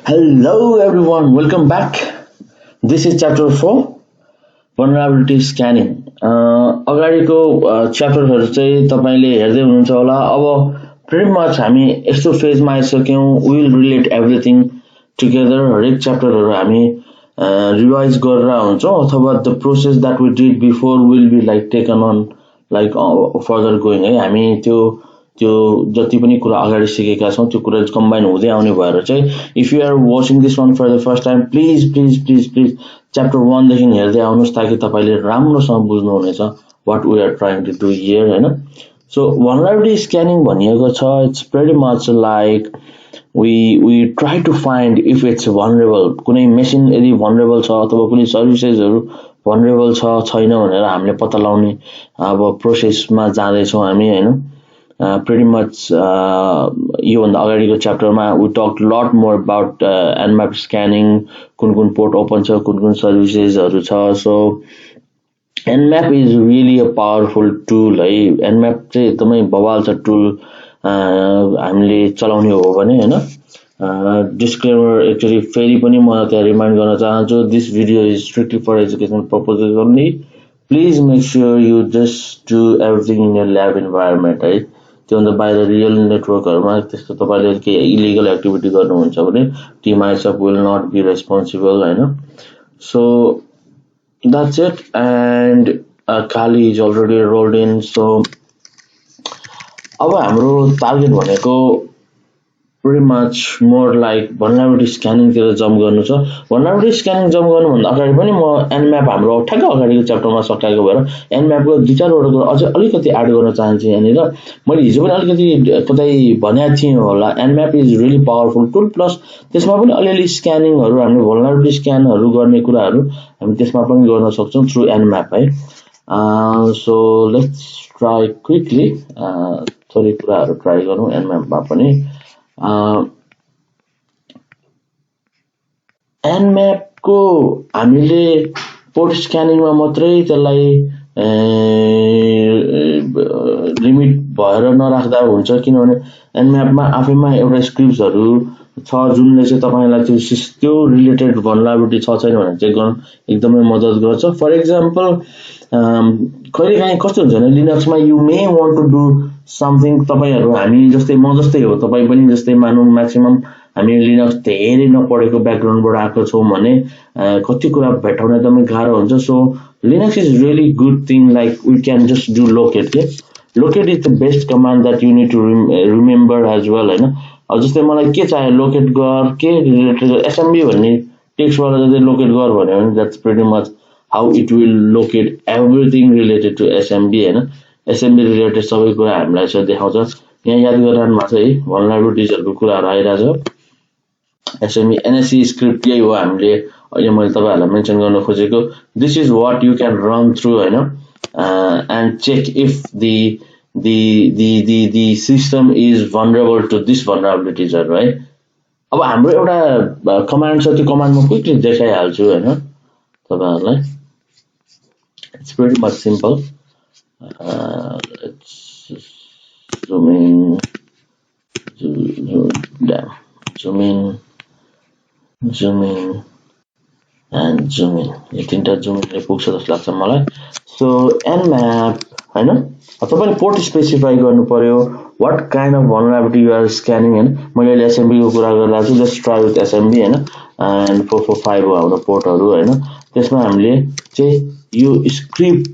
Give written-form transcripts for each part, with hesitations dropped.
Hello everyone, welcome back. This is chapter 4, vulnerability scanning. अगाडिको च्याप्टरहरु चाहिँ तपाईले हेर्दै हुनुहुन्छ होला. अब pretty much हामी यस्तो फेजमा आइसक्यौं. We will relate everything together. हरेक च्याप्टरहरु हामी रिवाइज गरेर हुन्छौं अथवा the process that we did before will be like taken on like further going है. हामी त्यो जति पनि कुरा अगाडि सिकेका छौं त्यो कुरा कम्बाइन हुँदै आउने भएर चाहिँ if you are watching this one for the first time please chapter 1 देखि हेर्दै आउनुस् ताकि तपाईले राम्रोसँग बुझ्नु हुनेछ what we are trying to do here हैन. सो vulnerability scanning भनिएको छ it's pretty much like we try to find if it's vulnerable. कुनै मेसिन यदि vulnerable छ अथवा कुनै सर्भिसेसहरु vulnerable छ छैन भनेर हामीले पत्ता लगाउने अब प्रोसेसमा जाँदै छौं हामी हैन. Pretty much यो भन्दा अगाडिको च्याप्टरमा we talked a lot more about Nmap scanning, कुन पोर्ट ओपन छ, कुन सर्भिसेसहरु छ. So Nmap is really a powerful tool है. Nmap चाहिँ एकदमै बवाल छ टुल हामीले चलाउने हो भने हैन. डिस्क्लेमर एक्चुअली फेरि पनि म त्यहाँ रिमाइन्ड गर्न चाहन्छु, this video is strictly for educational purposes only. Please make sure you just do everything in your lab environment है. त्योभन्दा बाहिर रियल नेटवर्कहरुमा त्यस्तो तपाईले केही इलिगल एक्टिभिटी गर्नुहुन्छ भने team ISOP will not be responsible हैन. So that's it and Kali is already rolled in. So अब हाम्रो टार्गेट भनेको pretty much more like vulnerability scanning तिर जम्प गर्नु छ. vulnerability scanning जम्प गर्नु भन्दा अगाडि पनि म Nmap हाम्रो ठ्याक्क अगाडिको च्याप्टरमा सकाएको भएर Nmap को दुई चारवटा कुरा अझै अलिकति एड गर्न चाहन्छु यहाँनिर. मैले हिजो पनि अलिकति कतै भनेको थिएँ होला Nmap is really powerful tool plus त्यसमा पनि अलिअलि स्क्यानिङहरु हामीले vulnerability स्क्यानहरु गर्ने कुराहरु हामी त्यसमा पनि गर्न सक्छौं थ्रु Nmap है. So let's try quickly थोरै कुराहरु ट्राई गरौँ Nmap मा पनि. Nmap को हामीले पोर्ट स्क्यानिङमा मात्रै त्यसलाई लिमिट भएर नराख्दा हुन्छ किनभने Nmap मा आफैमा एउटा स्क्रिप्ट्सहरु छ जुनले चाहिँ तपाईलाई त्यो रिलेटेड vulnerability छ छैन भनेर चेक गर्न एकदमै मद्दत गर्छ. फर एक्जाम्पल कहिलेकाहीँ कस्तो हुन्छ भने लिनक्समा you may want to do something. तपाईहरु हामी जस्तै म जस्तै हो, तपाई पनि जस्तै मानौं म्याक्सिमम हामी लिनक्स धेरै नपढेको ब्याकग्राउन्डबाट आएको छौं भने कति कुरा भेटाउन एकदमै गाह्रो हुन्छ. So Linux is really good thing like we can just do locate. Locate is the best command that you need to remember as well हैन. अब जस्तै मलाई के चाहियो लोकेट गर के रिलेटेड एसएमबी भन्ने टेक्स्टबाट जस्तै लोकेट गर भन्यो भने that's pretty much how it will locate everything related to SMB हैन. एसएमबी रिलेटेड सबै कुरा हामीलाई चाहिँ देखाउँछ. यहाँ याद गरिरहनु भएको छ है vulnerabilitiesहरुको कुराहरु आइराछ. SME NSE script यही हो हामीले अहिले मैले तपाईहरुलाई मेन्सन गर्न खोजेको. This is what you can run through हैन and check if the system is vulnerable to this vulnerabilities है. अब हाम्रो एउटा कमान्ड छ, त्यो कमान्ड म क्विकली देखाइहाल्छु हैन तपाईहरुलाई. It's pretty much simple. Let's zoom in and zoom in. यो तीनटा zoom in ले पुग्छ जस्तो लाग्छ मलाई. So Nmap हैन तपाईले पोर्ट स्पेसिफाई गर्नु पर्यो what kind of vulnerability you are scanning हैन. मैले अहिले SMB को कुरा गरिरहेको छु. जस्ट ट्राई विथ SMB हैन and 445 हो हाम्रो पोर्टहरु हैन. त्यसमा हामीले चाहिँ यो स्क्रिप्ट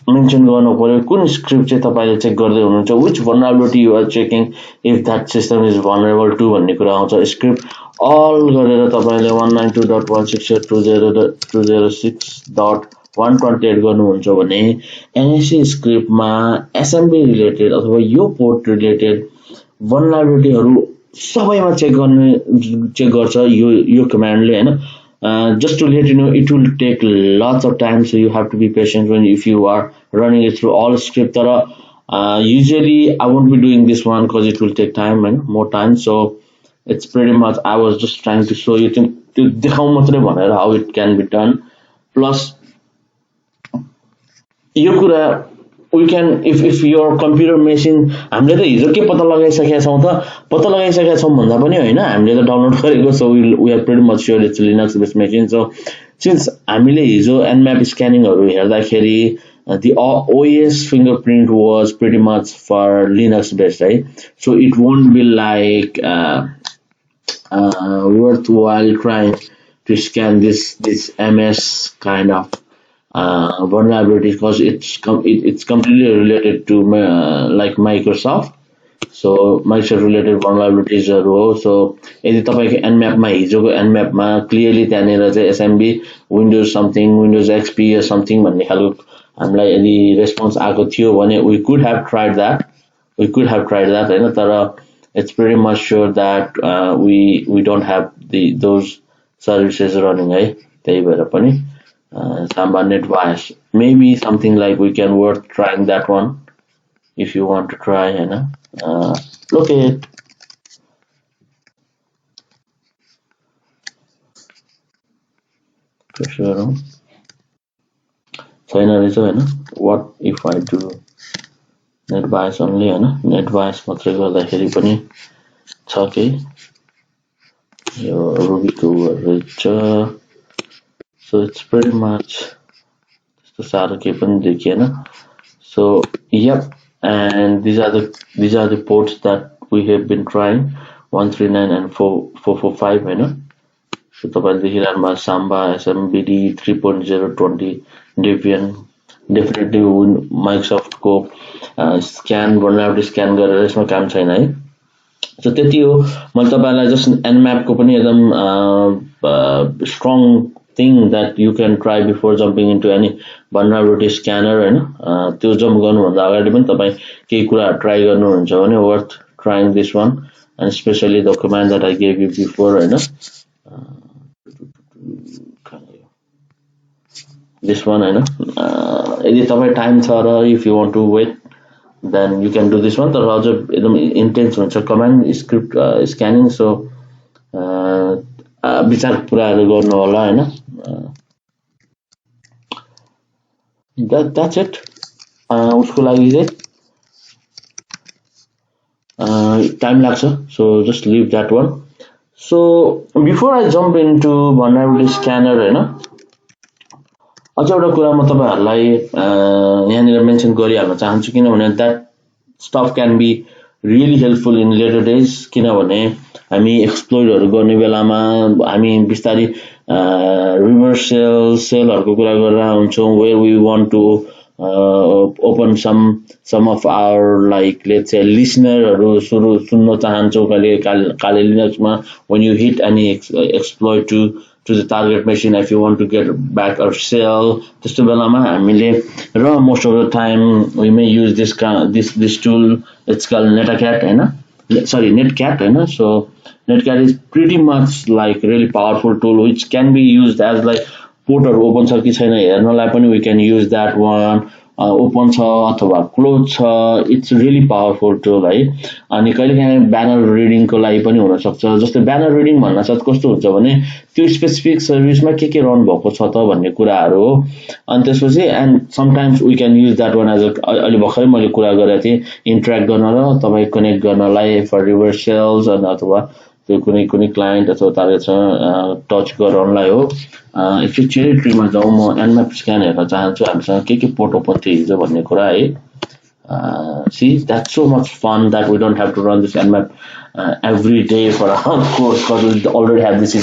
मेन्सन गर्नु पर्यो. कुन स्क्रिप्ट चाहिँ तपाईले चेक गर्दै हुनुहुन्छ, which vulnerability you are checking if that system is vulnerable to भन्ने कुरा आउँछ. स्क्रिप्ट अल गरेर तपाईले 192.168.206.128 गर्नुहुन्छ भने NSE स्क्रिप्टमा एसएमबी रिलेटेड अथवा यो पोर्ट रिलेटेड vulnerabilityहरु सबैमा चेक गर्छ यो कमान्डले हैन. Just to let you know, it will take lots of time, so you have to be patient if you are running it through all script. Usually I won't be doing this one because it will take time and more time. So it's pretty much I was just trying to show you how it can be done. Plus यो कुरा we can, if your computer machine, हामीले त हिजो के पत्ता लगाइसकेका छौं त, पत्ता लगाइसकेका छौं भन्दा पनि हैन, हामीले त डाउनलोड गरेको, so we are pretty much sure it's Linux based machine. So since हामीले हिजो nmap scanning हरु हेर्दाखेरि the OS fingerprint was pretty much for Linux based, right? So it won't be like worthwhile trying to scan this MS kind of vulnerability, because it's completely related to like Microsoft. So Microsoft related vulnerabilities are so यदि तपाईको nmap मा हिजोको nmap मा clearly त्यहाँनेर चाहिँ SMB Windows something, Windows XP or something भन्ने खालको हामीलाई यदि रेस्पोन्स आएको थियो भने we could have tried that हैन, तर it's pretty much sure that we don't have those services running, है, त्यही भएर पनि Samba NetVas, maybe something like we can worth trying that one if you want to try, you know. Look at it. For sure. So what if I do NetVas only, you know? NetVas मात्रै गर्दाखेरि पनि छ के यो ruby को रहेछ. So it's pretty much the सारो के पनि देखिएन. So yep, and these are the ports that we have been trying, 139 and 445, हैन. So तपाईले देखिरहनु भएको Samba SMBD 3.020 Debian, definitely Microsoft को scan vulnerability scan गरेर यसमा काम छैन, है. So त्यति हो. मैले तपाईलाई जस्ट nmap को पनि एकदम strong thing that you can try before jumping into any vulnerability scanner, हैन. त्यो जम्प गर्नु भन्दा अगाडि पनि तपाई केही कुरा ट्राई गर्नुहुन्छ भने worth trying this one, and especially the command that I gave you before, हैन. This one, हैन. यदि तपाई टाइम छ र if you want to wait, then you can do this one. तर अझ एकदम intense हुन्छ command script scanning, so विचार कुराहरु गर्नु होला, हैन. That's it. उसको लागि चाहिँ time लाग्छ, so just leave that one. So before I jump into vulnerability scanner, हैन, अझ एउटा कुरा म तपाईहरुलाई यहाँनिर मेन्सन गरिहाल्न चाहन्छु, किनभने that stuff can be really helpful in later days, किनभने हामी एक्सप्लोइटहरु गर्ने बेलामा हामी बिस्तारै रिभर्स सेलहरुको कुरा गरेर हुन्छौं, where we want to open some of our, like, let's say listenerहरु सुरु सुन्न चाहन्छौं काले लिनक्समा, when you hit any exploit to the target machine, if you want to get back or sell, त्यस्तो बेलामा हामीले र most of the time we may use this tool. It's called NetCat, हैन. Sorry, NetCat, हैन. So NetCat is pretty much like really powerful tool which can be used as like portहरु open छ कि छैन हेर्नलाई पनि we can use that one. Open छ अथवा क्लोज छ, it's really powerful tool, है. अनि कहिलेकाहीँ ब्यानर रिडिङ को लागि पनि हुन सक्छ. जस्तै ब्यानर रिडिङ भन्न साथ कस्तो हुन्छ भने त्यो स्पेसिफिक सर्भिसमा के रन भएको छ त भन्ने कुराहरु हो. अनि त्यसपछि and sometimes we can use that one as अहिले भर्खरै मैले कुरा गरेको थिए इन्टर्याक्ट गर्न र तपाई कनेक्ट गर्नलाई for reverse sales अथवा त्यो कुनै क्लाइन्ट अथवा टार्गेटसँग टच गराउनलाई हो. एकचोटि चेरी ट्रीमा जाउँ, म nmap स्क्यान हेर्न चाहन्छु हामीसँग के पोर्ट ओपन थियो हिजो भन्ने कुरा, है. See, that's so much fun that we don't have to run this nmap every day for our course, because we already have this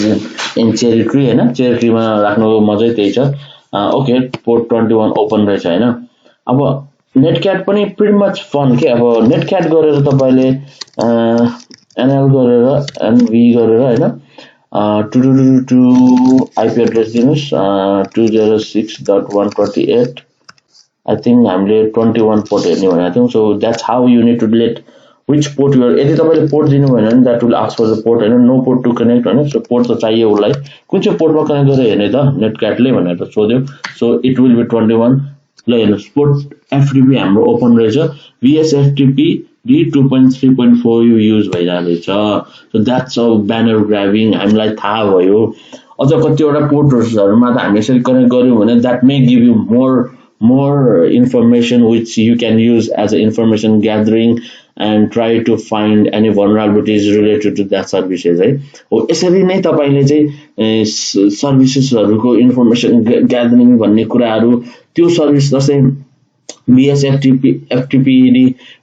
in cherry tree, हैन. cherry tree मा राख्नुको मजै त्यही छ. ओके, पोर्ट 21 ओपन रहेछ, हैन. अब netcat पनि pretty much fun के. अब netcat गरेर तपाईले nl गरेर nv गरेर, हैन, to IP address दिनुस् 206.128. I think हामीले 21 पोर्ट हेर्ने भनेको थियौं. So that's how you need to delete which port you are. यदि तपाईले पोर्ट दिनु भएन भने that will ask for the port, हैन. No port to connect, हैन. So पोर्ट त चाहियो उलाई. कुन चाहिँ पोर्टमा कनेक्ट गरेर हेर्ने त netcat ले भनेर त सोध्यो. So it will be 21. ल हेर्नुस्, पोर्ट FTP हाम्रो ओपन रहेछ. VSFTP D2.3.4 यो युज भइरहेछ. So that's all banner grabbing हामीलाई थाहा भयो. अझ कतिवटा पोर्टहरुमा त हामी यसरी कनेक्ट गर्यौं भने that may give you more more information which you can use as a information gathering and try to find any vulnerabilities related to that services है हो यसरी नै तपाईले चाहिँ सर्भिसेसहरुको इन्फर्मेसन ग्यादरिङ भन्ने कुराहरु त्यो सर्भिस जस्तै BS FTPD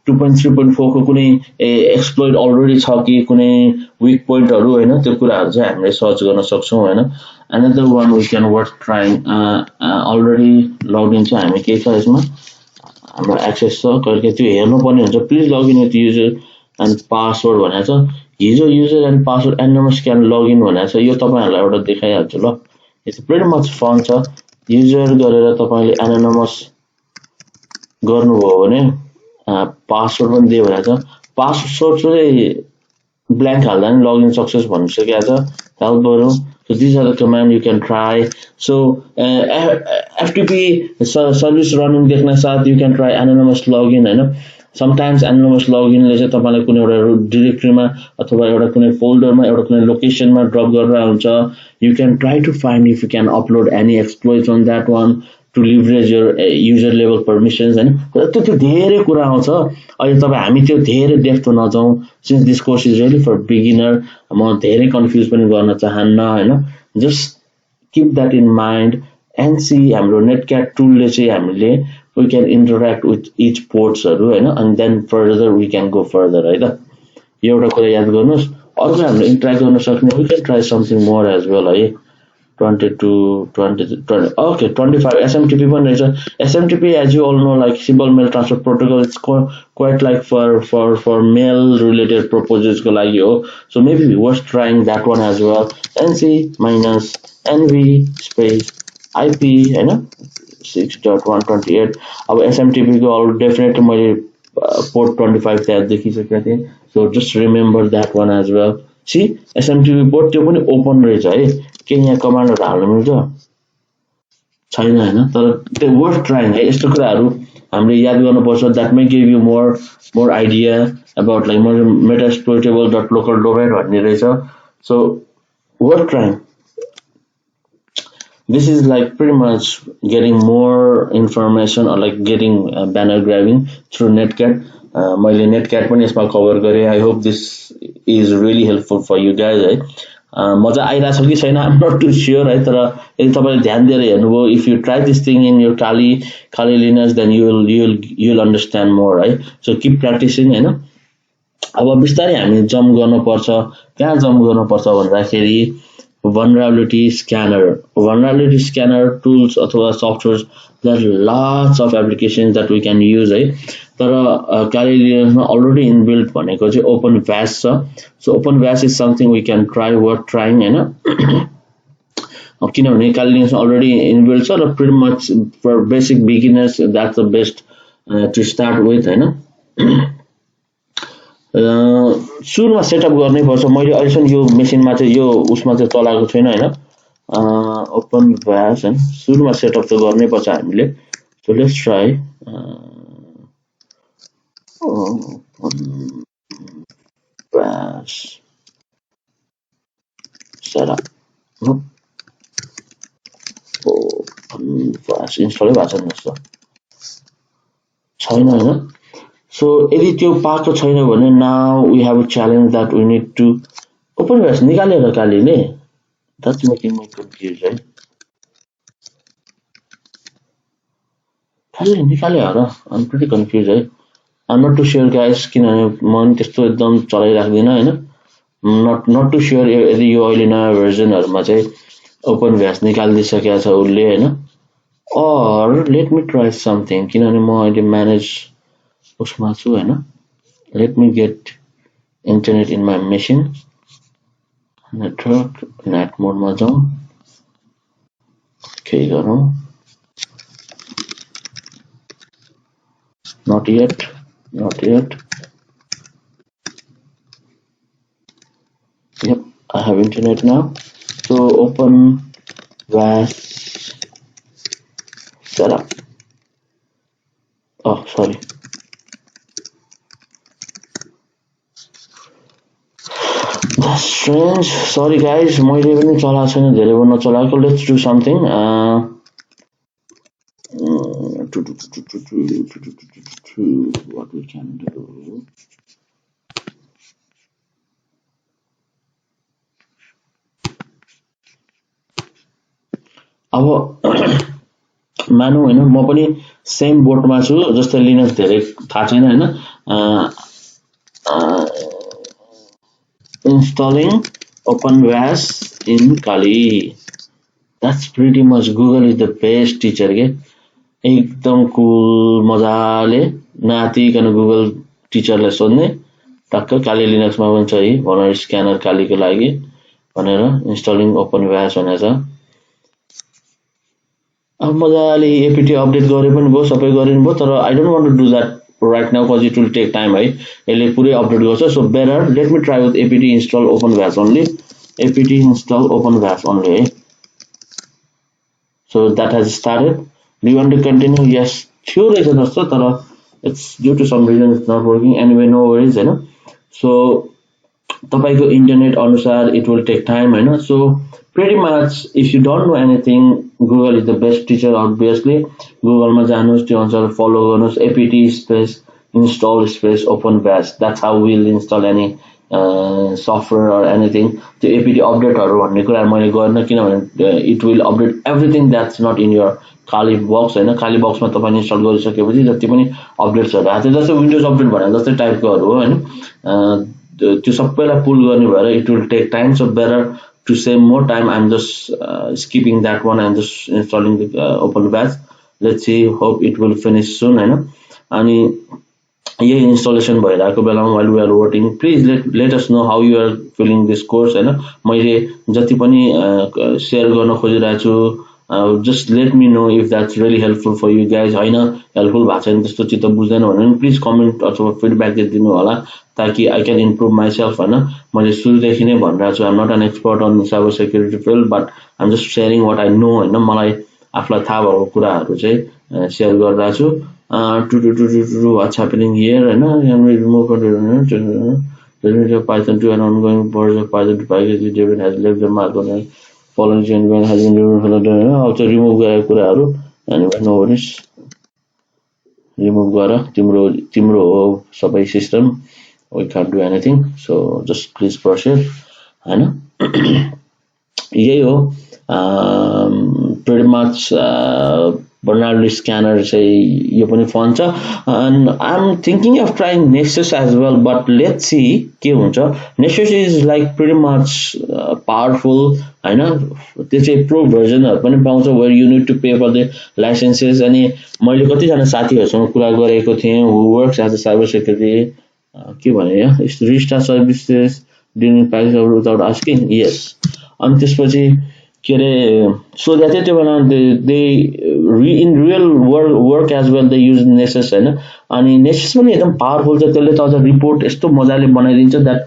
2.3.4 को कुनै एक्सप्लोइट अलरेडी छ कि कुनै वीक पोइन्टहरु हैन त्यो कुराहरु चाहिँ हामीले सर्च गर्न सक्छौं हैन another one we can worth trying already login चाहिँ हामी के छ यसमा हाम्रो एक्सेस छ कहिले त्यो हेर्नु पर्ने हुन्छ please login with user and password भनेको छ हिजो user and password anonymous can login भनेको छ यो तपाईहरुलाई एउटा देखाइहाल्छु ल इट्स प्रिटी मच फन छ युजर गरेर तपाईले एनोनिमस गर्नुभयो भने पासवर्ड पनि दिए भनेको छ पासवर्ड चाहिँ ब्ल्याङ्क हाल्दा नि लगइन सक्सेस भनिसकेको छ हेल्प गरौँ so these are the command you can try so FTP service running देख्न साथ you can try anonymous login हैन sometimes anonymous login ले चाहिँ तपाईलाई कुनै एउटा डाइरेक्टरीमा अथवा एउटा कुनै फोल्डरमा एउटा कुनै लोकेसनमा ड्रप गरेर हुन्छ you can try to find if you can upload any exploits on that one to leverage your user level permissions हैन त्यो धेरै कुरा आउँछ अहिले तपाई हामी त्यो धेरै depth नजाउँ since this course is really for beginner म धेरै कन्फ्युज पनि गर्न चाहन्न हैन just keep that in mind and see हाम्रो NetCat tool ले चाहिँ हामीले we can interact with each ports हरु हैन and then further we can go further है त एउटा कुरा याद गर्नुस् अर्को हामीले इन्टरेक्ट गर्न सक्ने we can try something more as well है 22 20 okay 25 SMTP पनि रहेछ SMTP as you all know like simple mail transfer protocol it's quite like for mail related purposes को लागि हो so maybe worth trying that one as well nc minus nv space ip हैन 6.128 अब SMTP को all definitely मैले port 25 त्यहाँ देखिसकेको थिएँ so just remember that one as well see SMTP port त्यो पनि ओपन रहेछ है के यहाँ कमान्डहरु हाल्न मिल्छ छैन हैन तर त्यो वर्थ ट्राइङ है यस्तो कुराहरु हामीले याद गर्नुपर्छ that may give you more idea about like metasploitable.local domain भन्ने रहेछ so worth trying this is like pretty much getting more information or like getting banner grabbing through NetCat मैले NetCat पनि यसमा कभर गरे I hope this is really helpful for you guys है मजा आइराछ कि छैन I'm not too sure है तर यदि तपाईले ध्यान दिएर हेर्नुभयो if you try this thing in your Kali Linux then you'll understand more right so keep practicing हैन अब बिस्तारै हामी जम्प गर्नुपर्छ कहाँ जम्प गर्नुपर्छ भन्दाखेरि vulnerability scanner tools अथवा softwares there are lots of applications that we can use है तर Kali Linux मा already inbuilt भनेको चाहिँ OpenVas छ so OpenVas is something we can try worth trying हैन किनभने Kali Linux already inbuilt छ र pretty much for basic beginners that's the best to start with हैन सुरुमा सेटअप गर्नै पर्छ मैले अहिलेसम्म यो मेसिनमा चाहिँ यो उसमा चाहिँ चलाएको छैन हैन OpenVas हैन सुरुमा सेटअप त गर्नै पर्छ हामीले so let's try OpenVas setup OpenVas इन्स्टलै भएको छैन जस्तो छैन हैन so यदि त्यो पाएको छैन भने now we have a challenge that we need to OpenVas निकालेर कालीले that's making me confused right कालीले निकाले हो I'm pretty confused है I'm not too sure guys किनभने म नि त्यस्तो एकदम चलाइराख्दिन हैन not too sure यदि यो अहिले नयाँ भर्जनहरुमा चाहिँ OpenVas निकाल्दिसकेको छ उले हैन or let me try something किनभने म अहिले म्यानेज उसमा छु हैन let me get internet in my machine network net mode मा जाउँ के गरौँ not yet yep I have internet now so OpenVas setup oh sorry that's strange sorry guys मैले पनि चलाएको छैन धेरै भन्न चलाएको let's do something what we can do. अब मानौँ हैन म पनि सेम बोटमा छु जस्तै लिनक्स धेरै थाहा छैन हैन installing OpenVas in Kali. That's pretty much Google is the best teacher के एकदम कुल मजाले नातिकन गुगल टिचरलाई सोध्ने टक्क काली लिनक्समा पनि छ है भनेर स्क्यानर कालीको लागि भनेर इन्स्टलिङ OpenVas भनेको छ अब मजाले एपीटी अपडेट गरे पनि भयो सबै गरिनु भयो तर I don't want to do that right now because it will take time है यसले पुरै अपडेट गर्छ so better let me try with apt install OpenVas only apt install OpenVas only है so that has started do you want to continue yes थियो रहेछ जस्तो तर it's due to some reason it's not working anyway no worries हैन so तपाईको internet अनुसार it will take time हैन so pretty much if you don't know anything Google is the best teacher obviously Google मा जानुस् त्यो अनुसार follow गर्नुस् apt space install space OpenVas that's how we'll install any software or anything त्यो apt update हरु भन्ने कुरा मैले गर्न किनभने it will update everything that's not in your Kali box हैन Kali box मा तपाईले इन्स्टल गरिसकेपछि जति पनि अपडेट्स हरु आथे जस्तै विन्डोज अपडेट भने जस्तै टाइपको हरु हो हैन त्यो सबैलाई पुल गर्ने भएर it will take time so better to save more time I'm just skipping that one and just installing the OpenVas let's see hope it will finish soon हैन अनि यही इन्स्टलेसन भइरहेको बेलामा while we are waiting please let us know how you are feeling this course हैन मैले जति पनि share गर्न खोजिरहेको छु just let me know if that's really helpful for you guys हैन हेल्पफुल भएको छैन त्यस्तो चित्त बुझ्दैन भने पनि प्लिज कमेन्ट अथवा फिडब्याक दिनु होला ताकि I can improve myself हैन मैले सुरुदेखि नै भनिरहेको छु I'm not an expert on cyber security field but I'm just sharing what I know हैन मलाई आफुलाई थाहा भएको कुराहरु चाहिँ शेयर गरिरहेको छु what's happening here हैन can we remove Python to an ongoing version of Python to package David has left the mark on it following change has been removed also remove गरेको कुराहरु anyway no worries remove गर तिम्रो हो सबै system we can't do anything so just please proceed हैन यही हो pretty much vulnerability scanner चाहिँ यो पनि फन छ and I'm thinking of trying Nexus as well but let's see के हुन्छ Nexus is like pretty much powerful हैन त्यो चाहिँ प्रो भर्जनहरु पनि पाउँछ where you need to pay for the licenses अनि मैले कति जना साथीहरुसँग कुरा गरेको थिएँ who works as a cyber security के भने यहाँ restart services during package without asking yes अनि त्यसपछि के रे सोध्या थियो त्यो बेला they in real world work as well they use Nexus हैन अनि Nexus पनि एकदम पावरफुल छ त्यसले त अझ रिपोर्ट यस्तो मजाले बनाइदिन्छ that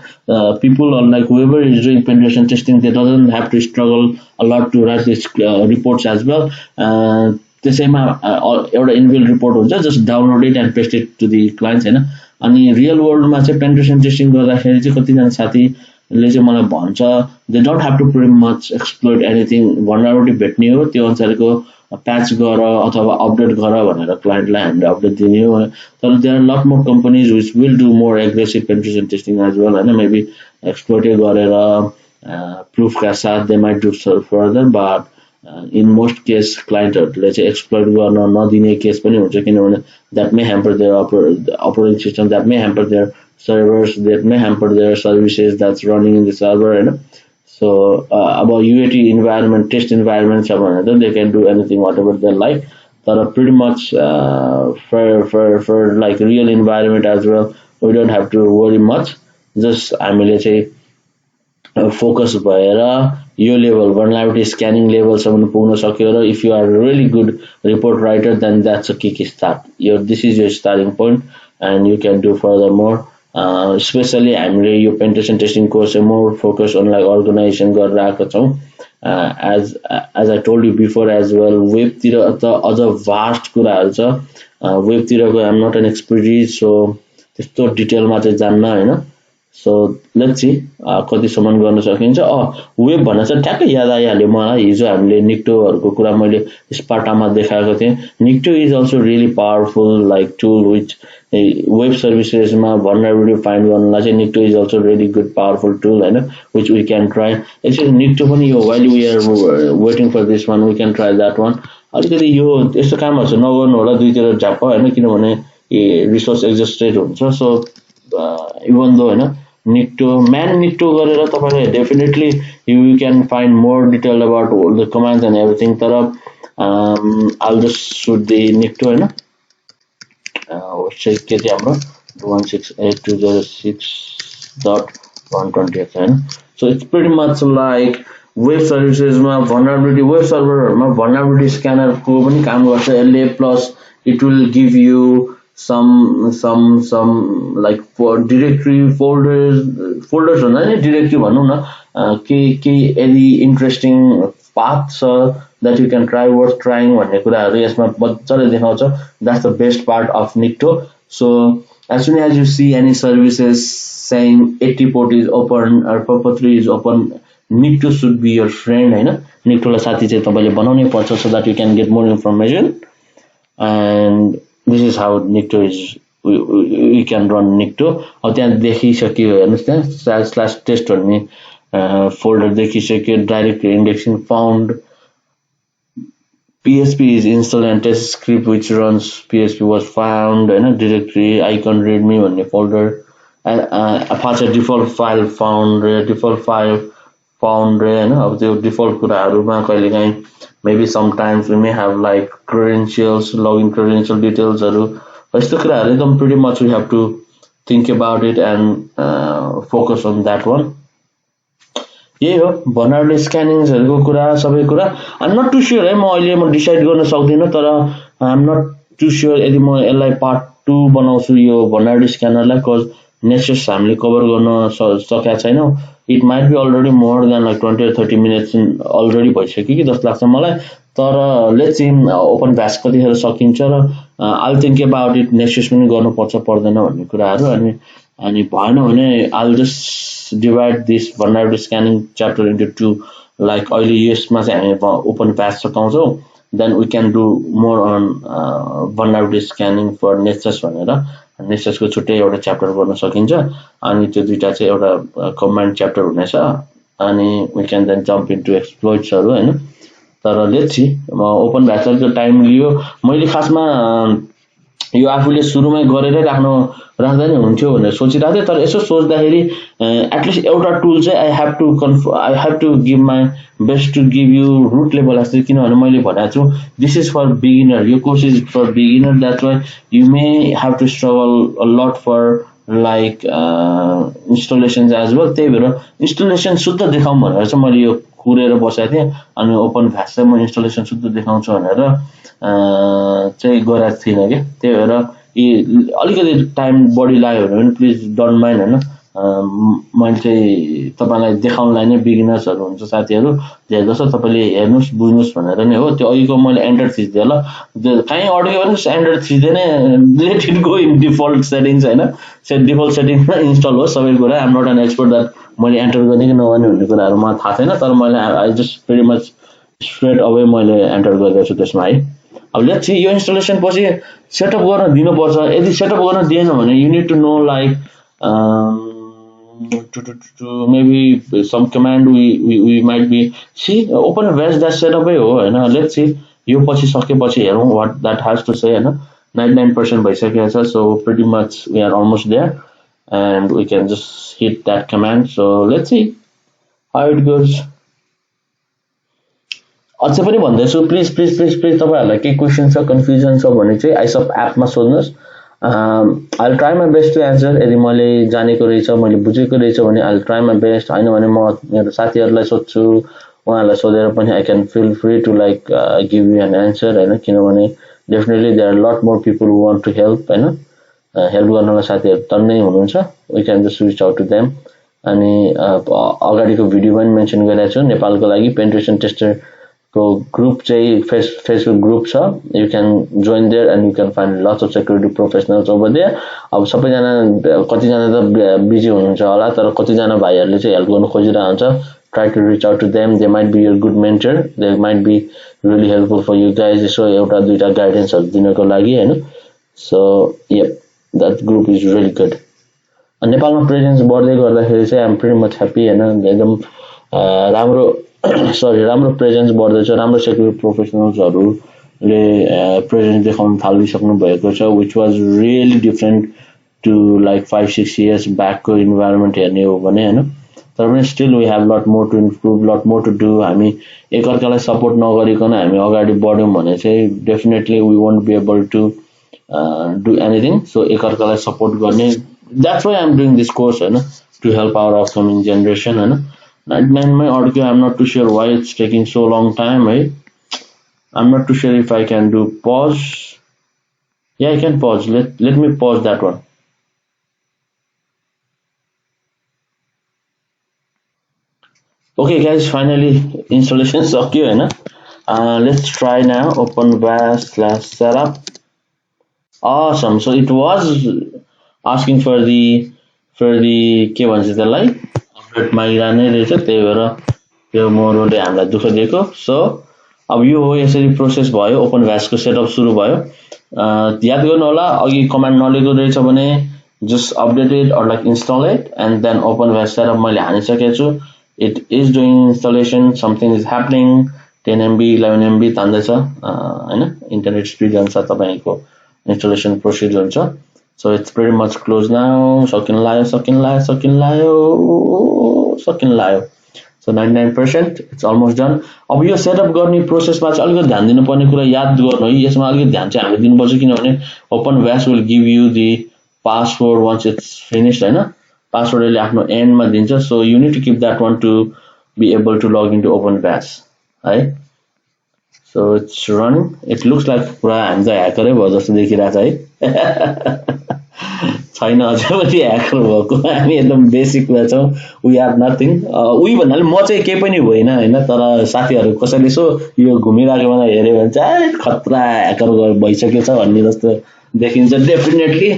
people are like whoever is doing penetration testing they doesn't have to struggle a lot to write this reports as well त्यसैमा एउटा इनबिल्ट रिपोर्ट हुन्छ just download it and paste it to the clients हैन अनि real वर्ल्डमा चाहिँ penetration testing गर्दाखेरि चाहिँ कति जना साथीले चाहिँ मलाई भन्छ they don't have to pretty much exploit anything vulnerability भेट्ने हो त्यो अनुसारको प्याच गर अथवा अपडेट गर भनेर क्लाइन्टलाई हामीले अपडेट दिने हो तर there are a lot more companies which will do more aggressive penetration testing as well हैन maybe exploit गरेर प्रुफ का साथ they might do so further but in most case क्लाइन्टहरुले चाहिँ एक्सप्लोइट गर्न नदिने केस पनि हुन्छ किनभने that may hamper their operating system that may hamper their servers that may hamper their services that's running in the server हैन so about UAT environment test environment छ भने they can do anything whatever they like तर pretty much for like real environment as well we don't have to worry much just हामीले चाहिँ focus भएर यो level vulnerability scanning level सम्म पुग्न सक्यो र if you are really good report writer then that's a kick start this is your starting point and you can do furthermore especially हामीले यो penetration testing course more focus on like organization गरेर आएको छौं as I told you before as well web तिर त अझ vast कुराहरु छ web तिरको I'm not an expert so त्यस्तो डिटेलमा चाहिँ जान्न हैन सो लेट्स सी कतिसम्म गर्न सकिन्छ। वेब भन्न चाहिँ ठ्याक्कै याद आइहाल्यो मलाई, हिजो हामीले निक्टोहरूको कुरा मैले स्पार्टामा देखाएको थिएँ। Nikto is also really powerful like tool which web सर्भिसेसमा भनरेबिलिटी फाइन्ड गर्नलाई चाहिँ Nikto is also really good powerful tool होइन, which we can try. Actually Nikto पनि यो while we are waiting for this one we can try that one. अलिकति यो यस्तो कामहरू चाहिँ नगर्नु होला दुईतिर झ्याप्प होइन, किनभने रिसोर्स एक्जस्टेड हुन्छ। सो इभन दो होइन निक्टो निक्टो गरेर तपाईँले definitely you can find more detail about the commands and everything. तर all just shoot the Nikto होइन वेबसाइट के थियो हाम्रो 168.206.128 होइन। So it's pretty much like web सर्भिसेसमा भनरेबिलिटी वेब सर्भरहरूमा भनरेबिलिटी स्क्यानरको पनि काम गर्छ यसले। Plus it will give you some like for directory folders भन्दा नि directory भनौँ न, के यदि इन्ट्रेस्टिङ पाथ छ that you can try worth trying भन्ने कुराहरू यसमा मजाले देखाउँछ। That's the best part of Nikto. So as soon as you see any services saying 80 port is open or purpose is open, Nikto should be your friend होइन। Nikto लाई साथी चाहिँ तपाईले बनाउनै पर्छ so that you can get more information, and this is how Nikto is we can run Nikto। अब त्यहाँ देखिसक्यो हेर्नुस् त्यहाँ /test भन्ने फोल्डर देखिसक्यो, direct indexing found, PHP is installed and test script which runs PHP was found होइन, directory icon readme भन्ने folder, Apache default file found default file found होइन। अब त्यो डिफल्ट कुराहरुमा कहिलेकाहीँ maybe sometimes we may have like credentials, login credential details यस्तो कुराहरु एकदम pretty much we have to think about it and focus on that one। यही हो vulnerability स्क्यानिङ्सहरुको कुरा सबै कुरा। I am not too sure है, म अहिले म डिसाइड गर्न सक्दिन, तर I am not too sure यदि म यसलाई पार्ट 2 बनाउँछु यो भनरेबिलिटी स्क्यानरलाई, कज नेक्स्ट हामीले कभर गर्न सकेका छैनौं। It might be already more than like 20 or 30 minutes already भइसक्यो कि जस्तो लाग्छ मलाई। तर लेट्स सी ओपन भ्यास कतिखेर सकिन्छ र I think about it next पनि गर्नुपर्छ पर्दैन भन्ने कुराहरु। अनि भएन भने I just divide this vulnerability scanning chapter into 2, like अहिले यसमा चाहिँ हामी ओपन भ्यास सकाउँछौं, then we can do more on vulnerability scanning for Nexus भनेर नेक्ससको छुट्टै एउटा च्याप्टर गर्न सकिन्छ। अनि त्यो दुईटा चाहिँ एउटा कमान्ड च्याप्टर हुनेछ, अनि we can then jump into एक्सप्लोइट्सहरु हैन। तर लेट्स सी ओपन भ्यासको टाइम लियो। मैले खासमा यो आफूले सुरुमै गरेरै राख्दा नि हुन्थ्यो भनेर सोचिरहेको थिएँ, तर यसो सोच्दाखेरि एटलिस्ट एउटा टुल चाहिँ I have to give my best to give you root level जस्तो, किनभने मैले भनेको छु दिस इज फर बिगिनर, यो course is for beginner, that's why you may have to struggle a lot for like installation as well. त्यही भएर installation शुद्ध देखाउँ भनेर चाहिँ मैले यो कुरेर बसेको थिएँ, अनि ओपन भ्यास चाहिँ म इन्स्टलेसन शुद्ध देखाउँछु भनेर चाहिँ गरेको थिइनँ कि। त्यही भएर अलिकति टाइम बढी लाग्यो भने पनि प्लिज डोन्ट माइन्ड हैन। मैले चाहिँ तपाईलाई देखाउनलाई नै बिगिनर्सहरु हुन्छ साथीहरु, जे जस्तो तपाईले हेर्नुस् बुझ्नुस् भनेर नै हो। त्यो अघिको मैले एन्टर थिच्दिए ल, कहीँ अड्क्यो भने एन्टर थिच्दैन, let it go in default settings हैन। डिफल्ट सेटिङमा इन्स्टल होस् सबै कुरा। I am not an expert that मैले एन्टर गर्ने कि नगर्ने भन्ने कुराहरु मलाई थाहा छैन, तर मैले I just very much straight away मैले एन्टर गरेको छु त्यसमा है। अब लेट्स सी यो इन्स्टलेसन पछि सेटअप गर्न दिनुपर्छ। यदि सेटअप गर्न दिएन भने you need to know like maybe some command we might be see open vest that setup हो हैन। लेट्स सी यो पछि सकेपछि हेरौँ what that has to say हैन। 99% भइसकेको छ, so pretty much we are almost there and we can just hit that command। So let's see how it goes। अझै पनि भन्दैछु प्लिज प्लिज प्लिज प्लिज तपाईहरुलाई के क्वेशन छ कन्फ्युजन छ भने चाहिँ आइसप एपमा सोध्नुस्। I'll try my best to answer। यदि मैले जानेको रहेछ मैले बुझेको रहेछ भने I'll try my best, हैन भने म मेरो साथीहरुलाई सोध्छु, उहाँहरुलाई सोधेर पनि I can feel free to like give you an answer हैन। किनभने definitely there are a lot more people who want to help हैन। हेल्प गर्नलाई साथीहरु तन्नै हुनुहुन्छ, we can just reach out to them। अनि अगाडिको भिडियोमा पनि मेन्सन गरेको छु नेपालको लागि पेनिट्रेसन टेस्टर group चाहिँ Facebook group छ, you can join there and you can find lots of security professionals over there. अब सबैजना कतिजना त बिजी हुनुहुन्छ होला, तर कतिजना भाइहरुले चाहिँ हेल्प गर्न खोजिरहेको हुन्छ. Try to reach out to them. They might be your good mentor. They might be really helpful for you guys. So एउटा दुईटा गाइडेन्सहरु दिनको लागि हैन. So yep, that group is really good. नेपालमा प्रेजेन्स बढ्दै गर्दाखेरि चाहिँ I'm pretty much happy हैन. एकदम राम्रो राम्रो प्रेजेन्स बढ्दैछ. राम्रो सेक्युरिटी प्रोफेसनल्सहरुले प्रेजेन्स देखाउन थालिसक्नु भएको छ, which was really different to like 5-6 years back को इन्भाइरोमेन्ट हेर्ने हो भने हैन. तर पनि still we have lot more to improve, lot more to do. हामी एकअर्कालाई सपोर्ट नगरिकन हामी अगाडि बढ्यौं भने चाहिँ definitely we won't be able to do anything. So एकअर्कालाई सपोर्ट गर्ने, that's why I'm doing this course हैन, to help our upcoming generation हैन. Nightman argue, I'm not too sure why it's taking so long time, right? I'm not too sure if I can do pause. Yeah, I can pause. Let me pause that one. Okay guys, finally installation सक्यो हैन. Let's try now OpenVas/setup. Awesome. So it was asking for the के भन्छ त्यसलाई update मागिरहने रहेछ, त्यही भएर त्यो मोडले हामीलाई दुःख दिएको. सो अब यो हो, यसरी प्रोसेस भयो, OpenVas को सेटअप सुरु भयो. याद गर्नु होला, अघि कमान्ड नलेको रहेछ भने just update it or like install it and then OpenVas setup मैले हानिसकेको छु. It is doing installation, something is happening. 10 MB 11 MB तान्दैछ हैन, इन्टरनेट स्पिड अनुसार तपाईको इन्स्टलेसन प्रोसेस हुन्छ. So it's pretty much closed now. सकिन लायो. So 99%, it's almost done. अब यो सेटअप गर्ने प्रोसेसमा चाहिँ अलिकति ध्यान दिनुपर्ने कुरा याद गर्नु है. यसमा अलिकति ध्यान चाहिँ हामीले दिनुपर्छ, किनभने OpenVas will give you the password once it's finished हैन. पासवर्ड ले आफ्नो एन्डमा दिन्छ. So you need to keep that one to be able to log into OpenVas है. So it's running. It looks like पुरा हामी चाहिँ ह्याकरै भयो जस्तो देखिरहेछ है. छैन अझै पनि ह्याकर भएको, हामी एकदम बेसिकमा छौं. We are nothing. उही भन्नाले म चाहिँ केही पनि होइन हैन, तर साथीहरु कसैले सो यो घुमिरहेको मलाई हेर्यो भने चाहिँ खतरा ह्याकर भइसकेको छ भन्ने जस्तो देखिन्छ. Definitely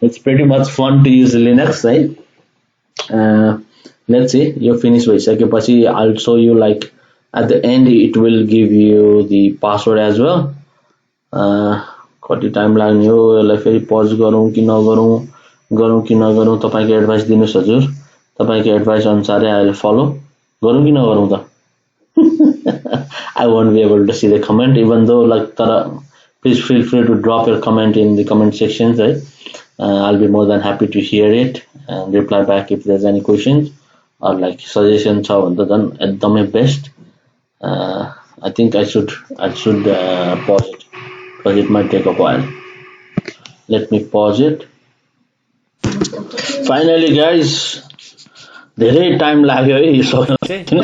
it's pretty much fun to use Linux है. Let's see, यो फिनिश भइसकेपछि I'll show you like at the end it will give you the password as well. कति टाइम लाग्ने हो यसलाई फेरि पज गरौँ कि नगरौँ तपाईको एडभाइस दिनुस् हजुर. तपाईको एडभाइस अनुसारै I will follow. गरौँ कि नगरौँ त? I won't be able to see the comment even though like तर please feel free to drop your comment in the comment sections right. I'll be more than happy to hear it and reply back if there's any questions or like suggestions छ भने त झन् एकदमै best. I think I should pause it because it might take a while. Let me pause it. Finally guys, धेरै time लाग्यो है यो सक्न.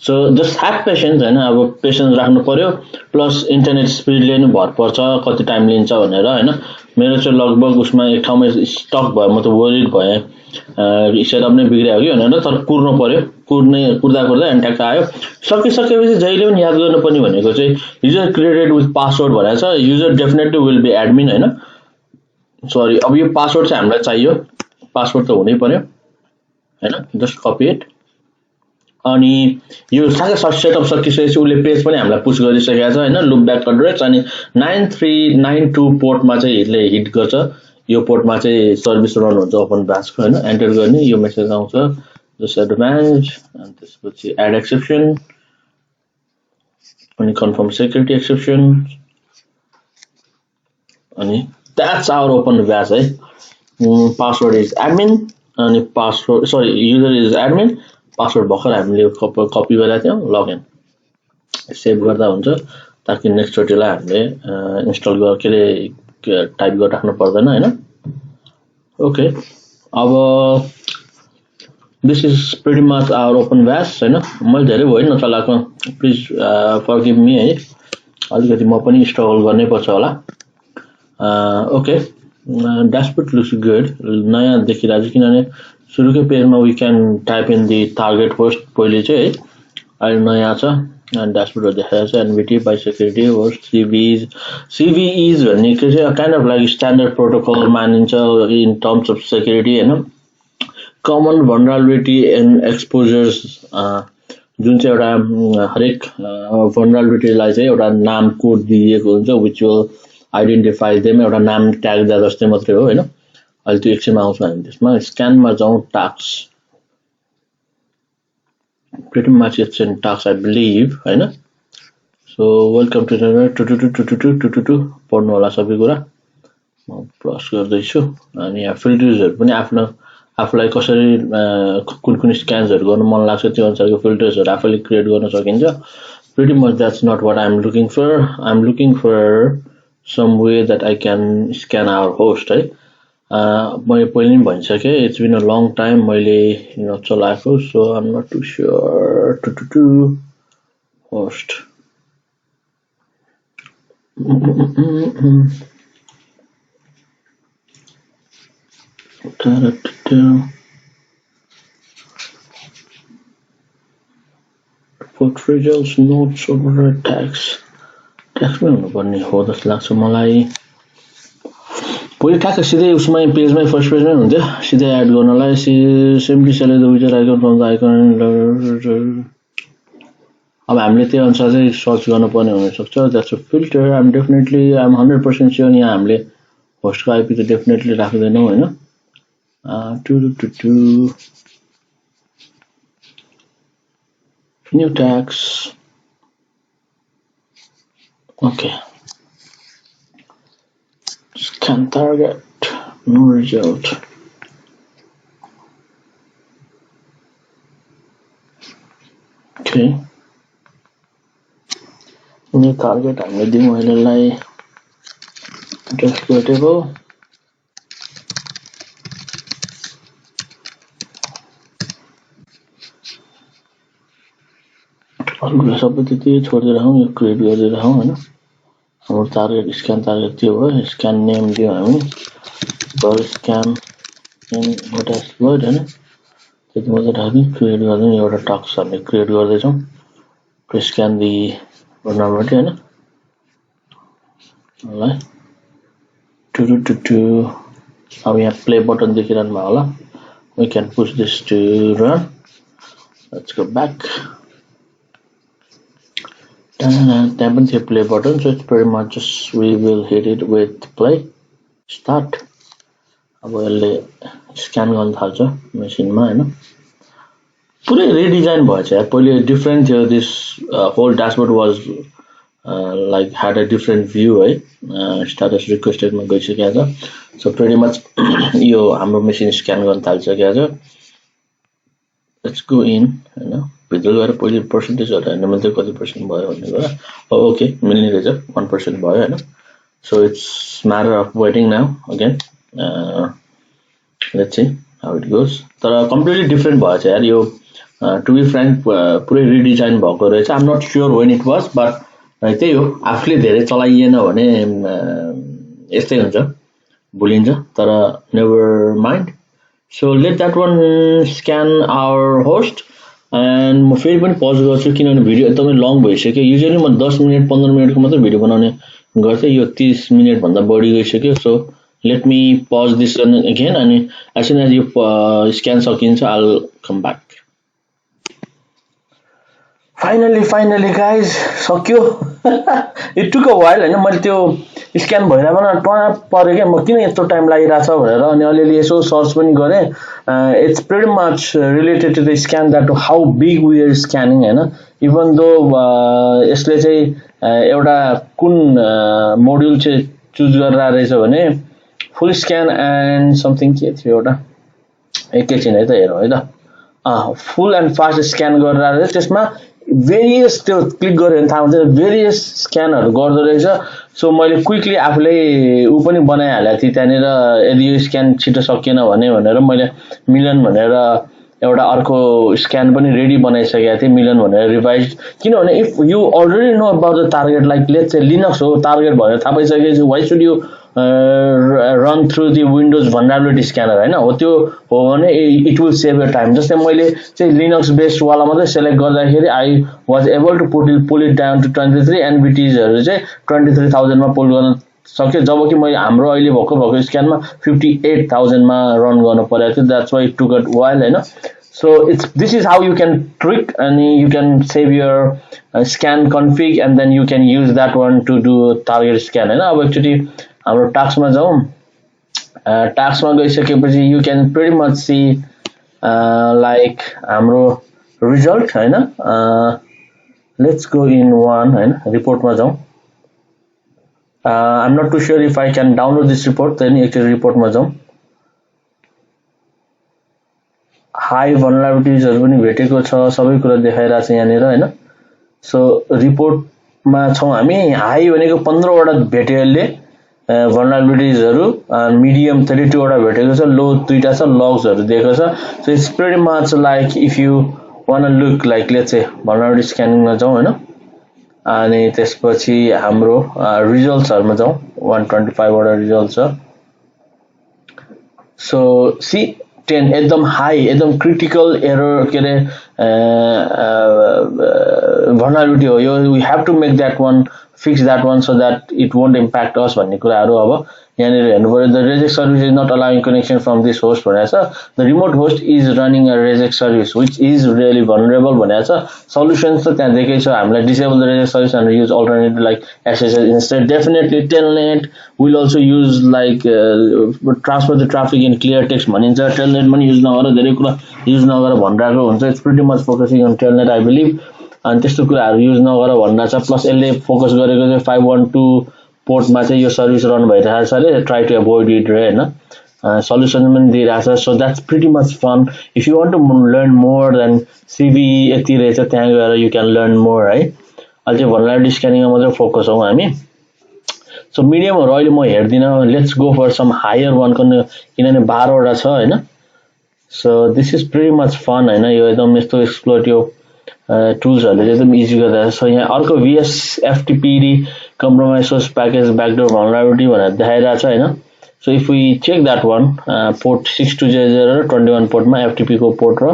So just have patience हैन. अब पेशेन्स राख्नु पर्यो, प्लस इन्टरनेट स्पिडले नि भर पर्छ कति टाइम लिन्छ भनेर हैन. मेरो चाहिँ लगभग उसमा एक ठाउँमा स्टक भयो, म त वरिड भए सेटअप नै बिग्रियो कि भनेर. तर कुर्नु पर्यो, कुर्दा एन्ट्याक्ट आयो. सकिसकेपछि जहिले पनि याद गर्नुपर्ने भनेको चाहिँ युजर क्रिएटेड विथ पासवर्ड भनेको छ. User definitely will be admin हैन. सरी, अब यो पासवर्ड चाहिँ हामीलाई चाहियो, पासवर्ड त हुनै पर्यो हैन. Just copy it. अनि यो साकै सेटअप सकिसकेपछि उसले पेज पनि हामीलाई पुश गरिसकेको छ हैन. लुप ब्याक एड्रेस अनि 9392 पोर्टमा चाहिँ यसले हिट गर्छ. यो पोर्टमा चाहिँ सर्भिस रन हुन्छ OpenVas को हैन. एन्टर गर्ने यो मेसेज आउँछ जस्ट एडभान्स अनि त्यसपछि एड एक्सेप्सन अनि कन्फर्म सेक्युरिटी एक्सेप्सन अनि that's our OpenVas है. पासवर्ड इज एडमिन अनि password sorry user is admin. Password भर्खर हामीले कपी गरेका थियौं. लगइन सेभ गर्दा हुन्छ ताकि नेक्स्ट चोटिलाई हामीले इन्स्टल गरेर टाइप गरेर राख्नु पर्दैन हैन. ओके, अब this is pretty much our OpenVas हैन. मैले धेरै भयो नचलाएको, प्लिज फरगिभ मी है. अलिकति म पनि स्ट्रगल गर्नै पर्छ होला. Okay, dashboard looks good. नयाँ देखिरहेको छ किनभने सुरुकै पेजमा we can type in the target host पहिले चाहिँ है. अहिले नयाँ छ And dashboard देखाएको छ NVT by security host CVEs भन्ने के चाहिँ kind of like standard protocol मानिन्छ in terms of security हैन common vulnerability and exposures जुन चाहिँ एउटा हरेक vulnerability लाई चाहिँ एउटा नाम कोड दिएको हुन्छ which will identify them एउटा नाम ट्याग दिए जस्तै मात्रै हो हैन अहिले त्यो एकछिनमा आउँछ हामी त्यसमा स्क्यान मा जाउँ task pretty much it's in tasks I believe हैन so welcome to the पढ्नु होला सबै कुरा म प्लस गर्दै छु अनि यहाँ फिल्टर्सहरु पनि आफुलाई कसरी कुन स्क्यान्सहरु गर्न मन लाग्छ त्यो अनुसारको फिल्टर्सहरु आफैले क्रिएट गर्न सकिन्छ pretty much that's not what I'm looking for some way that I can scan our host है मैले पहिले नि भनिसके it's been a long time मैले चलाएको so I'm not too sure host report results notes over text में हुनुपर्ने हो जस्तो लाग्छ मलाई पहिले ठ्याक्क सिधै उसमै पेजमै फर्स्ट पेजमै हुन्थ्यो सिधै एड गर्नलाई simply select the wizard icon from the icon अब हामीले त्यो अनुसार चाहिँ सर्च गर्नुपर्ने हुन सक्छ that's a filter I am 100% sure यहाँ हामीले होस्टको आइपी त डेफिनेटली राख्दैनौं हैन new tags okay scan target no result okay new target हामीले दिउँ अहिलेलाई just टेबल अरू सबै त्यति छोडिदिरहौँ यो क्रिएट गरिदिरहौँ हैन हाम्रो टार्गेट स्क्यान टार्गेट त्यो हो स्क्यान नेम दियो हामी बल स्क्यान इन डैशबोर्ड हैन त्यति मात्र राख्दै क्रिएट गर्दै एउटा टक्स हामीले क्रिएट गर्दै छौं प्रेस स्क्यान दि vulnerability हैन ल अब यहाँ प्ले बटन देखिरहनु भयो होला we can push this to run let's go back त्यहाँ पनि थियो play button so it's pretty much just we will hit it with play start अब यसले स्क्यान गर्न थाल्छ मेसिनमा हैन पुरै रिडिजाइन भएछ यार पहिले डिफरेन्ट थियो this whole dashboard was like had a different view है status requested मा गइसकेको छ so pretty much यो हाम्रो मेसिन स्क्यान गर्न थालिसकेको छ let's go in हैन भित्र गएर पहिले पर्सेन्टेजहरु हेर्न मात्रै कति पर्सेन्ट भयो भन्ने कुरा ओके मिल्ने रहेछ 1% भयो हैन so it's matter of waiting now again let's see how it goes तर completely different भएछ यार यो to be frank पुरै रिडिजाइन भएको रहेछ I'm not sure when it was but त्यही हो आफूले धेरै चलाइएन भने यस्तै हुन्छ भुलिन्छ तर never mind so let that one scan our host and म फेरि पनि पज गर्छु किनभने भिडियो एकदमै लङ भइसक्यो युजुअली म 10 मिनेट 15 मिनेटको मात्र भिडियो बनाउने गर्थे यो 30 मिनेट भन्दा बढी गइसक्यो so let me pause this one again and as soon as you scan सकिन्छ I'll come back finally guys सक्यो it took a while हैन मैले त्यो स्क्यान भइराको टना परे के म किन यस्तो टाइम लागिराछ भनेर अनि अलिअलि यसो सर्च पनि गरे it's pretty much related to the scan that how big we are scanning हैन even though यसले चाहिँ एउटा कुन मोड्युल चाहिँ चुज गरेर रहेछ भने फुल स्क्यान एन्ड समथिङ के थियो एउटा एकैछिन है त हेरौँ है त फुल एन्ड फास्ट स्क्यान गरेर रहेछ त्यसमा भेरियस त्यो क्लिक गरे भने थाहा हुन्छ भेरियस स्क्यानहरु गर्दै रहेछ सो मैले क्विकली आफुले उ पनि बनाइहालेको थिए त्यहाँनिर यदि यो स्क्यान छिटो सकिएन भनेर मैले मिलियन भनेर एउटा अर्को स्क्यान पनि रेडी बनाइसकेको थिए मिलियन भनेर रिभाइज किनभने if you already know about the target like let's say Linux हो टार्गेट भनेर थाहा पाइसकेपछि why should you run through the Windows vulnerability scanner हैन हो त्यो हो भने it will save your time जस्तै मैले चाहिँ Linux based वाला मात्रै सेलेक्ट गर्दाखेरि I was able to pull it down to 23 NBTs हरु चाहिँ 23000 मा पुल गर्न सक्यो जबकि मैले हाम्रो अहिले भको स्क्यानमा 58000 मा रन गर्न परेको थियो that's why it took a while हैन so this is how you can trick and you can save your scan config and then you can use that one to do target scan हैन अब एकचोटी हाम्रो task मा जाउँ task मा गइसकेपछि you can pretty much see like हाम्रो result हैन let's go in one हैन report मा जाउँ I'm not too sure if I can download this report then actually report मा जाउँ high vulnerabilities हरु पनि भेटेको छ सबै कुरा देखाइरा छ यहाँनेर हैन सो रिपोर्ट मा छौं हामी हाई भनेको 15 वटा भेट्यो यसले vulnerabilities हरु medium 32 वटा भेटेको छ लो 2 टा छ logs हरु दिएको छ so it's pretty much like if you want to look like let's say vulnerability scanning मा जाउँ हैन अनि त्यसपछि हाम्रो रिजल्ट्स हरुमा जाउँ 125 वटा रिजल्ट छ so see 10 एकदम हाई एकदम क्रिटिकल एरर के रे vulnerability हो यो we have to make that one fix that one so that it won't impact us भन्ने कुराहरु अब यहाँनिर हेर्नु पर्यो the regex service is not allowing connection from this host भनेको छ the remote host is running a regex service which is really vulnerable भनेको छ solutions त त्यहाँ दिएकै छ हामीलाई disable the regex service and use alternative like SSL instead definitely telnet will also use like transfer the traffic in clear text भनिन्छ telnet पनि use नगर धेरै कुरा युज नगर भनिरहेको हुन्छ it's pretty much focusing on telnet I believe अनि त्यस्तो कुराहरु युज नगर भन्ना छ प्लस यसले फोकस गरेको चाहिँ 512 पोर्ट मा चाहिँ यो सर्भिस रन भइरहेको छ रे ट्राई टु अभोइड इट रे हैन सल्युसन पनि दिइरहेको छ so that's pretty much fun if you want to learn more then CV यति रहेछ त्यहाँ गएर यु क्यान लर्न मोर है अहिले चाहिँ vulnerability scanning मा मात्र फोकस हौ हामी सो मिडियमहरु अहिले म हेर्दिन let's go for some higher one किनभने 12 वटा छ हैन so this is pretty much fun हैन यो एकदम यस्तो एक्सप्लोइटिभ टुल्स हरुले एकदम इजी गर्दा छ यहाँ अर्को VS FTPD compromise source package backdoor vulnerability भनेर देखाइरहेछ हैन so if we check that one port 6200 र 21 port मा FTP को port र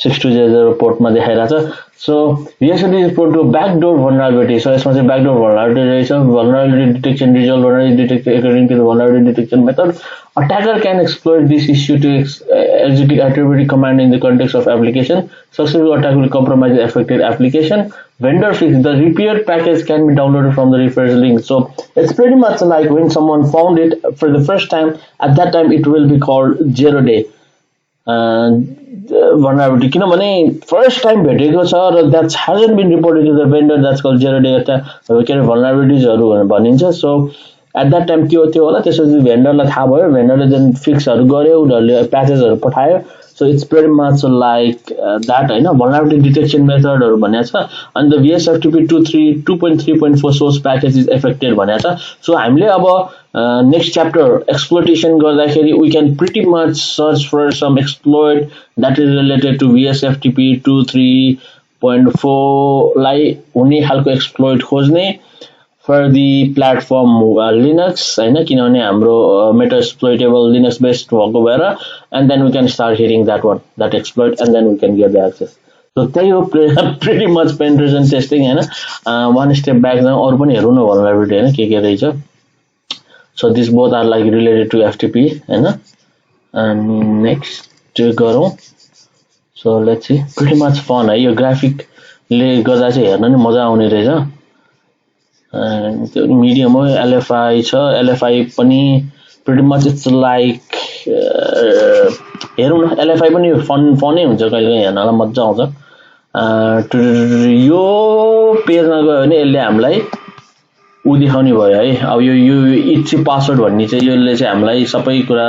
6200 port मा देखाइरहेछ so VSFTP is port to backdoor vulnerability so यसमा चाहिँ backdoor vulnerability रहेछ vulnerability detection result vulnerability detected according to the vulnerability detection method attacker can exploit this issue to execute attributed command in the context of application successful attack will compromise the affected application vendor fix the repaired package can be downloaded from the referred link so it's pretty much like when someone found it for the first time at that time it will be called 0 day vulnerability किनभने first time भेटेको छ र that hasn't been reported to the vendor that's called 0 day के vulnerabilities हरु भनिन्छ so at that time त्यो होला त्यसपछि भेन्डरलाई थाहा भयो भेन्डरले देन फिक्सहरु गर्यो उनीहरुले प्याचेसहरु पठायो so it's pretty much like that हैन vulnerability detection method हरु भनेको छ and the VSFTP 2.3.4 source package is affected भनेको छ so हामीले अब next chapter exploitation गर्दाखेरि we can pretty much search for some exploit that is related to VSFTP 2.3.4 लाई हुने खालको exploit खोज्ने for the platform Linux हैन किनभने हाम्रो metasploitable Linux based भएको भएर and then we can start hitting that exploit and then we can get the access so त्यही हो pretty much penetration testing हैन one step back now अरु पनि हेरौँ न vulnerability हैन के रहेछ so these both are like related to FTP हैन and next गरौँ so let's see pretty much fun है यो ग्राफिक ले गर्दा चाहिँ हेर्न नि मजा आउने रहेछ त्यो medium हो LFI छ LFI पनि pretty much it's like हेरौँ न LFI पनि फनै हुन्छ कहिले हेर्नलाई मजा आउँछ यो पेजमा गयो भने यसले हामीलाई उ देखाउने भयो है अब यो इट्सी पासवर्ड भन्ने चाहिँ यसले चाहिँ हामीलाई सबै कुरा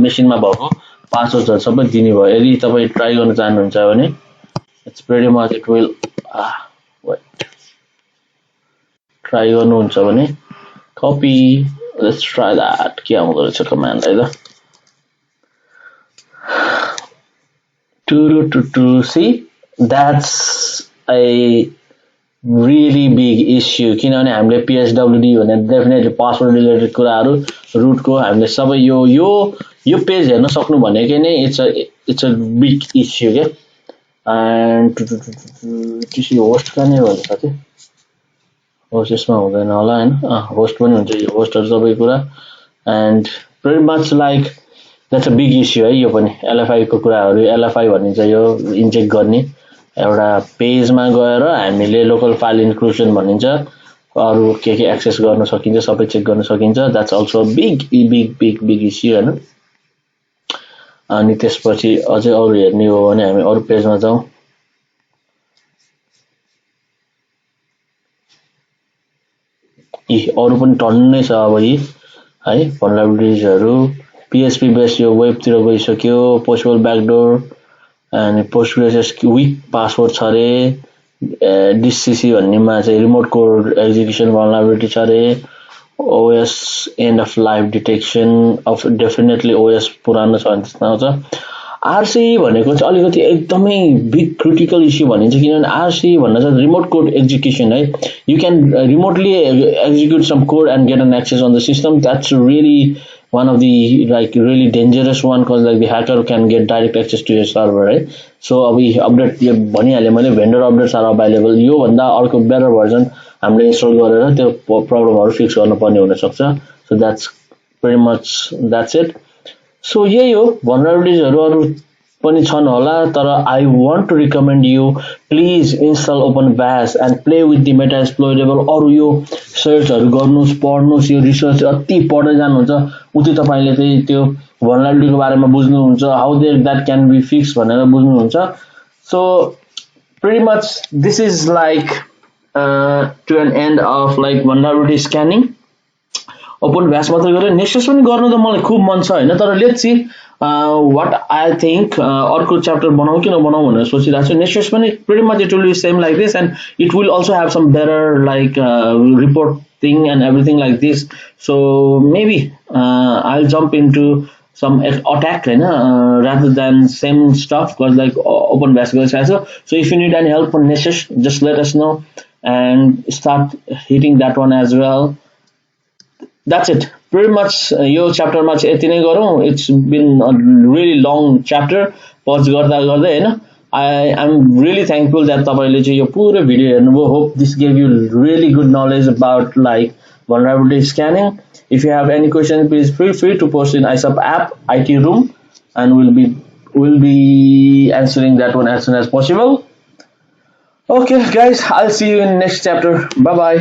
मेसिनमा भएको पासवर्डहरु सबै दिने भयो यदि तपाई ट्राई गर्न चाहनुहुन्छ भने it's pretty much it will wait try गर्नुहुन्छ भने copy let's try that के आउँदो रहेछ कमान्ड है त to see that's a 2.3.4 source package is affected भनेको छ so it's pretty much like that हैन really big issue किनभने हामीले PSWD भने डेफिनेटली पासवर्ड रिलेटेड कुराहरू रुटको हामीले सबै यो पेज हेर्न सक्नु भनेकै नै इट्स अ बिग इस्यु के एन्ड त्यसै होस्ट कहाँ नै हो साथी होस्ट यसमा हुँदैन होला हैन होस्ट पनि हुन्छ यो होस्टहरु सबै कुरा and pretty much like that's a big issue है यो पनि LFI को कुराहरु LFI भनिन्छ यो इन्जेक्ट गर्ने एउटा पेजमा गएर हामीले लोकल फाइल इन्क्लुजन भनिन्छ अरु के एक्सेस गर्न सकिन्छ सबै चेक गर्न सकिन्छ द्याट्स अल्सो बिग इस्यु हैन अनि त्यसपछि अझै अरु हेर्ने हो भने हामी अरु पेजमा जाउँ अरु पनि टन्नै छ अब यी है भनरेबिलिटिजहरु PHP बेस यो वेबतिर गइसक्यो पोस्टबल ब्याकडोर अनि पोस्टग्रेस विक पासवर्ड छ रे DCC भन्नेमा चाहिँ रिमोट कोड एक्जिक्युसन भनरेबिलिटी छ रे OS and of life detection of definitely OS पुरानो छ भने त्यसमा आउँछ RC भनेको चाहिँ अलिकति एकदमै बिग क्रिटिकल इस्यु भनिन्छ किनभने RC भन्न चाहिँ रिमोट कोड एक्जिक्युसन है you can remotely execute some code and get an access on the system that's really one of the like really dangerous one cause like the hacker can get direct access to your server right so अब update यो भनिहाले मैले vendor updates are available यो भन्दा अर्को better version हामीले install गरेर त्यो प्रब्लमहरु fix गर्न पर्ने हुन सक्छ so that's it so यही हो भनरेबिलिटिजहरु अरु पनि छन् होला तर I want to recommend you please install OpenVas and play with the meta exploitable अरु यो सर्चहरु गर्नुस् पढ्नुस् यो रिसर्च अति पढ्दै जानुहुन्छ उति तपाईले चाहिँ त्यो भनरेबिलिटीको बारेमा बुझ्नुहुन्छ how that can be fixed भनेर बुझ्नुहुन्छ so pretty much this is like to an end of like vulnerability scanning OpenVas मात्र गरेर नेक्स्ट पनि गर्न त मलाई खूब मन छ हैन तर let's C what I think अर्को च्याप्टर बनाऊ कि नबनाऊ भनेर सोचिरहेको छु नेक्स्ट पनि pretty much it will be same like this and it will also have some better like reporting and everything like this so maybe I'll jump into some attack rather than same stuff because like OpenVas guys so if you need any help on Nessus just let us know and start hitting that one as well that's it pretty much यो च्याप्टरमा चाहिँ यति नै गरौँ it's been a really long chapter pause गर्दा गर्दै हैन I'm really thankful that तपाईले चाहिँ यो पुरो भिडियो हेर्नुभयो hope this gave you really good knowledge about like vulnerability scanning if you have any questions please feel free to post in ISOP app IT room and we'll be answering that one as soon as possible okay guys I'll see you in next chapter bye bye